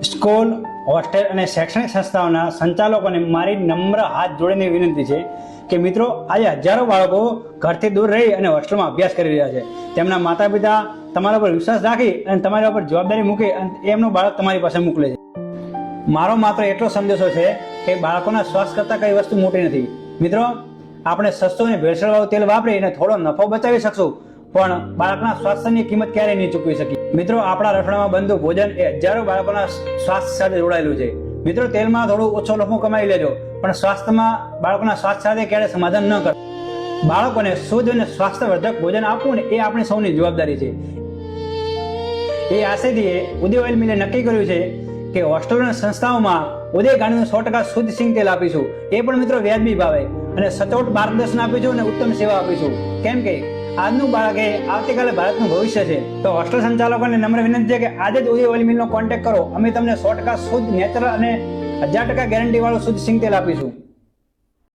School, hostel અને શૈક્ષણિક સંસ્થાઓના સંચાલકોને મારી નમ્ર હાથ જોડીને વિનંતી છે કે મિત્રો, આજે હજારો બાળકો ઘરથી દૂર રહી અને હોસ્ટેલમાં અભ્યાસ કરી રહ્યા છે. તેમના માતા પિતા તમારા પર વિશ્વાસ રાખી અને તમારા પર જવાબદારી મૂકી અને એમનું બાળક તમારી પાસે મોકલે છે. મારો માત્ર એટલો સંદેશો છે કે બાળકોના સ્વાસ્થ્ય કરતાં કઈ વસ્તુ મોટી નથી. મિત્રો, આપણે સસ્તું અને ભેળસેળવાળું તેલ વાપરીને થોડો નફો બચાવી શકશું, પણ બાળકના સ્વાસ્થ્યની કિંમત ક્યારેય નહીં ચૂકવી શકીએ. મિત્રો, આપણા રસોડામાં બનતું ભોજન એ હજારો બાળકોના સ્વાસ્થ્ય સાથે જોડાયેલું છે. મિત્રો, તેલમાં થોડું ઓછો નફો કમાઈ લેજો, પણ સ્વાસ્થ્યમાં બાળકોના સ્વાસ્થ્ય સાથે ક્યારેય સમાધાન ન કરો. બાળકોને શુદ્ધ અને સ્વાસ્થ્યવર્ધક ભોજન આપવું ને એ આપણી સૌની જવાબદારી છે. એ આશયથી ઉદય ઓઇલ મિલે નક્કી કર્યું છે કે હોસ્ટેલો અને સંસ્થાઓમાં ઉદય ગાડીનું 100% શુદ્ધ સિંગ તેલ આપીશું. એ પણ મિત્રો વ્યાજબી ભાવે, અને સચોટ માર્ગદર્શન આપીશું અને ઉત્તમ સેવા આપીશું. કેમ કે આજનું બાળક એ આવતીકાલે ભારતનું ભવિષ્ય છે. તો હોસ્ટેલ સંચાલકોને નમ્ર વિનંતી છે કે આજે જ ઉદય ઓઇલ મિલનો કોન્ટેક્ટ કરો. અમે તમને 100% શુદ્ધ, નેચરલ અને 1000% ગેરંટી વાળું શુદ્ધ સિંગ તેલ આપીશું.